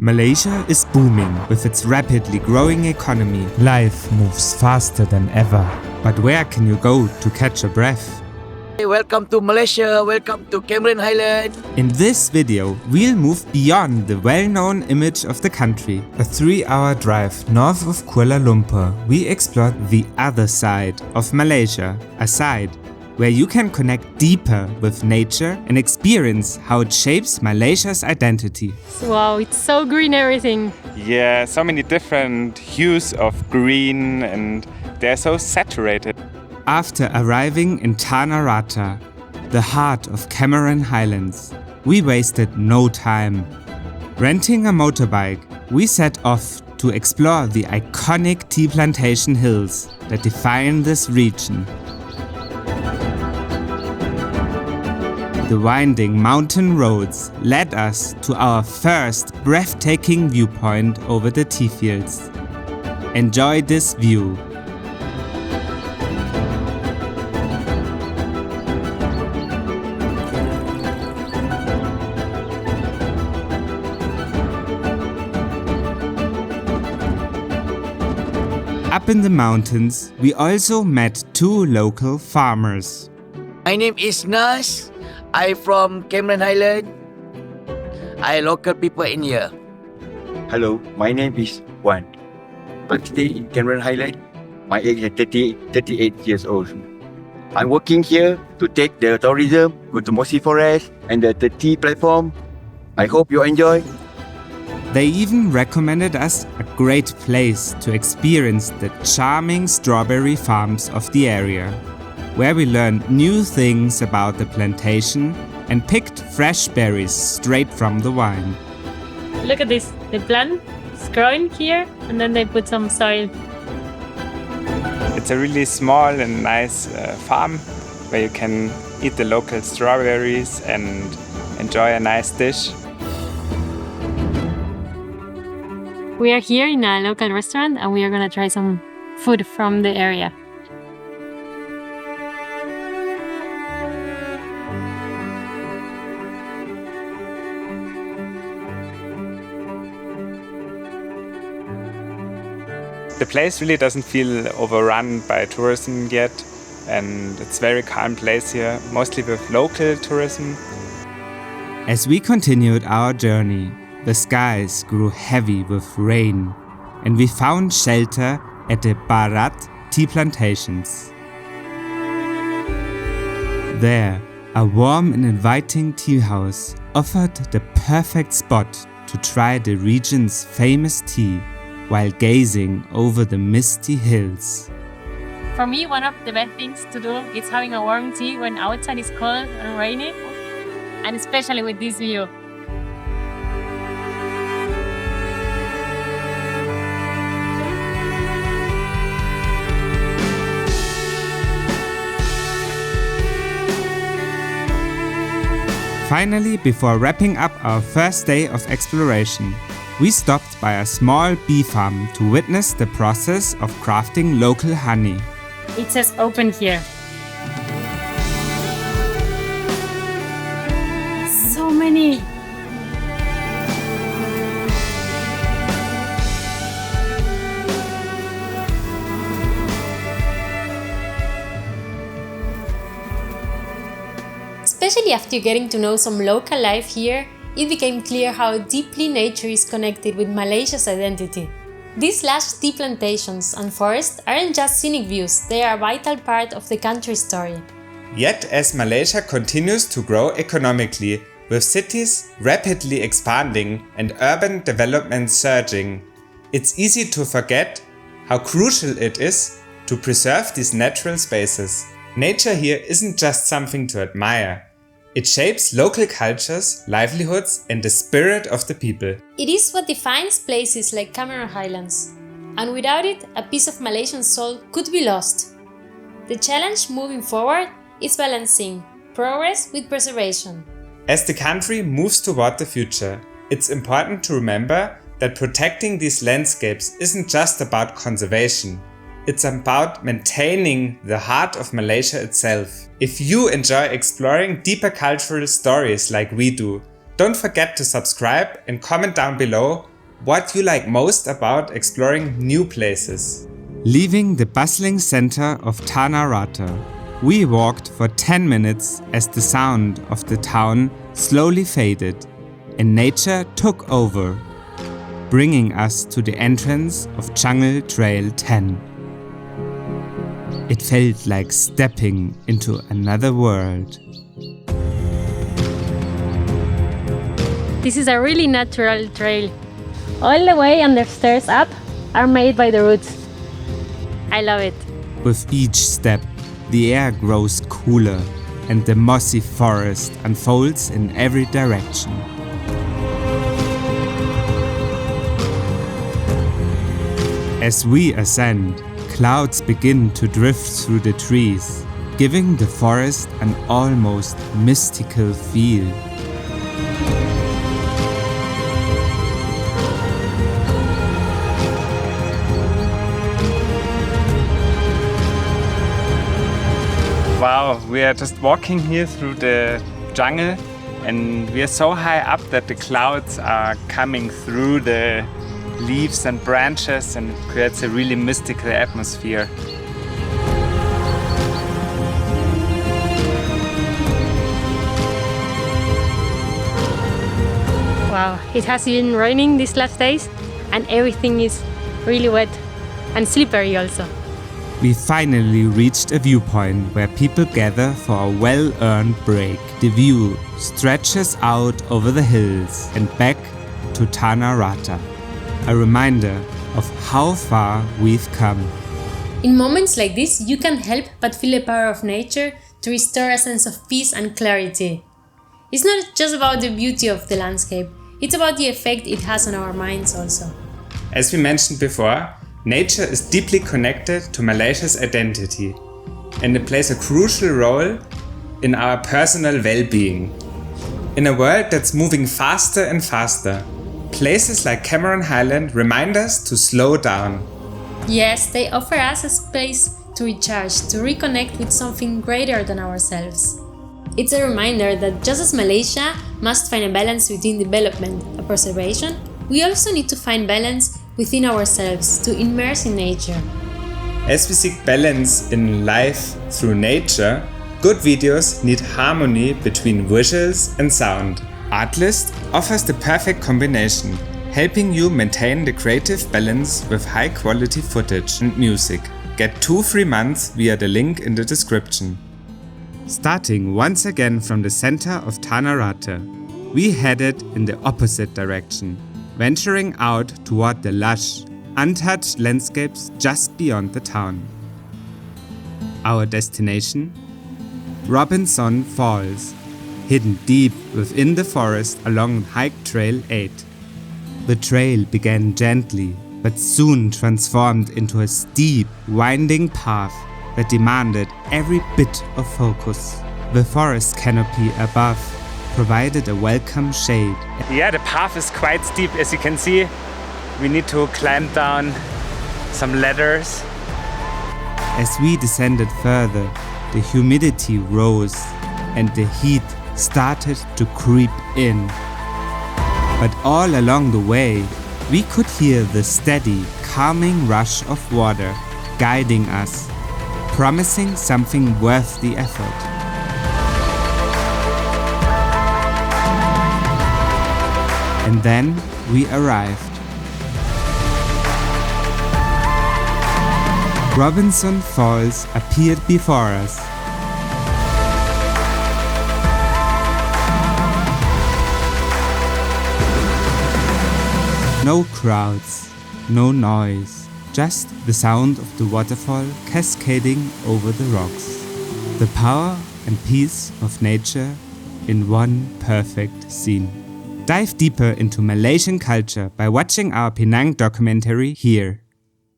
Malaysia is booming with its rapidly growing economy. Life moves faster than ever. But where can you go to catch a breath? Hey, welcome to Malaysia, welcome to Cameron Highlands. In this video, we'll move beyond the well-known image of the country. A 3-hour drive north of Kuala Lumpur, we explored the other side of Malaysia, a side where you can connect deeper with nature and experience how it shapes Malaysia's identity. Wow, it's so green everything. Yeah, so many different hues of green and they're so saturated. After arriving in Tanah, Rata, the heart of Cameron Highlands, we wasted no time. Renting a motorbike, we set off to explore the iconic tea plantation hills that define this region. The winding mountain roads led us to our first breathtaking viewpoint over the tea fields. Enjoy this view. Up in the mountains, we also met two local farmers. My name is Nas. I'm from Cameron Highlands. I local people in here. Hello, my name is Wan. I stay in Cameron Highlands. My age is 38 years old. I'm working here to take the tourism, go to mossy forest and the tea platform. I hope you enjoy. They even recommended us a great place to experience the charming strawberry farms of the area, where we learned new things about the plantation and picked fresh berries straight from the vine. Look at this, they plant, it's growing here, and then they put some soil. It's a really small and nice farm where you can eat the local strawberries and enjoy a nice dish. We are here in a local restaurant and we are gonna try some food from the area. The place really doesn't feel overrun by tourism yet, and it's a very calm place here, mostly with local tourism. As we continued our journey, the skies grew heavy with rain, and we found shelter at the Bharat tea plantations. There, a warm and inviting tea house offered the perfect spot to try the region's famous tea while gazing over the misty hills. For me, one of the best things to do is having a warm tea when outside is cold and rainy, and especially with this view. Finally, before wrapping up our first day of exploration, we stopped by a small bee farm to witness the process of crafting local honey. It says open here. So many! Especially after getting to know some local life here, it became clear how deeply nature is connected with Malaysia's identity. These lush tea plantations and forests aren't just scenic views, they are a vital part of the country's story. Yet, as Malaysia continues to grow economically, with cities rapidly expanding and urban development surging, it's easy to forget how crucial it is to preserve these natural spaces. Nature here isn't just something to admire. It shapes local cultures, livelihoods, and the spirit of the people. It is what defines places like Cameron Highlands, and without it, a piece of Malaysian soul could be lost. The challenge moving forward is balancing progress with preservation. As the country moves toward the future, it's important to remember that protecting these landscapes isn't just about conservation. It's about maintaining the heart of Malaysia itself. If you enjoy exploring deeper cultural stories like we do, don't forget to subscribe and comment down below what you like most about exploring new places. Leaving the bustling center of Tanah Rata, we walked for 10 minutes as the sound of the town slowly faded and nature took over, bringing us to the entrance of Jungle Trail 10. It felt like stepping into another world. This is a really natural trail. All the way and the stairs up are made by the roots. I love it. With each step, the air grows cooler and the mossy forest unfolds in every direction. As we ascend, clouds begin to drift through the trees, giving the forest an almost mystical feel. Wow, we are just walking here through the jungle and we are so high up that the clouds are coming through the leaves and branches and it creates a really mystical atmosphere. Wow, it has been raining these last days and everything is really wet and slippery also. We finally reached a viewpoint where people gather for a well-earned break. The view stretches out over the hills and back to Tanah Rata, a reminder of how far we've come. In moments like this, you can't help but feel the power of nature to restore a sense of peace and clarity. It's not just about the beauty of the landscape, it's about the effect it has on our minds also. As we mentioned before, nature is deeply connected to Malaysia's identity, and it plays a crucial role in our personal well-being. In a world that's moving faster and faster, places like Cameron Highlands remind us to slow down. Yes, they offer us a space to recharge, to reconnect with something greater than ourselves. It's a reminder that just as Malaysia must find a balance within development and preservation, we also need to find balance within ourselves to immerse in nature. As we seek balance in life through nature, good videos need harmony between visuals and sound. Artlist offers the perfect combination, helping you maintain the creative balance with high-quality footage and music. Get 2 free months via the link in the description. Starting once again from the center of Tanah Rata, we headed in the opposite direction, venturing out toward the lush, untouched landscapes just beyond the town. Our destination? Robinson Falls, hidden deep within the forest along Hike Trail 8. The trail began gently, but soon transformed into a steep, winding path that demanded every bit of focus. The forest canopy above provided a welcome shade. Yeah, the path is quite steep, as you can see. We need to climb down some ladders. As we descended further, the humidity rose and the heat started to creep in. But all along the way, we could hear the steady, calming rush of water guiding us, promising something worth the effort. And then we arrived. Robinson Falls appeared before us. No crowds, no noise, just the sound of the waterfall cascading over the rocks. The power and peace of nature in one perfect scene. Dive deeper into Malaysian culture by watching our Penang documentary here.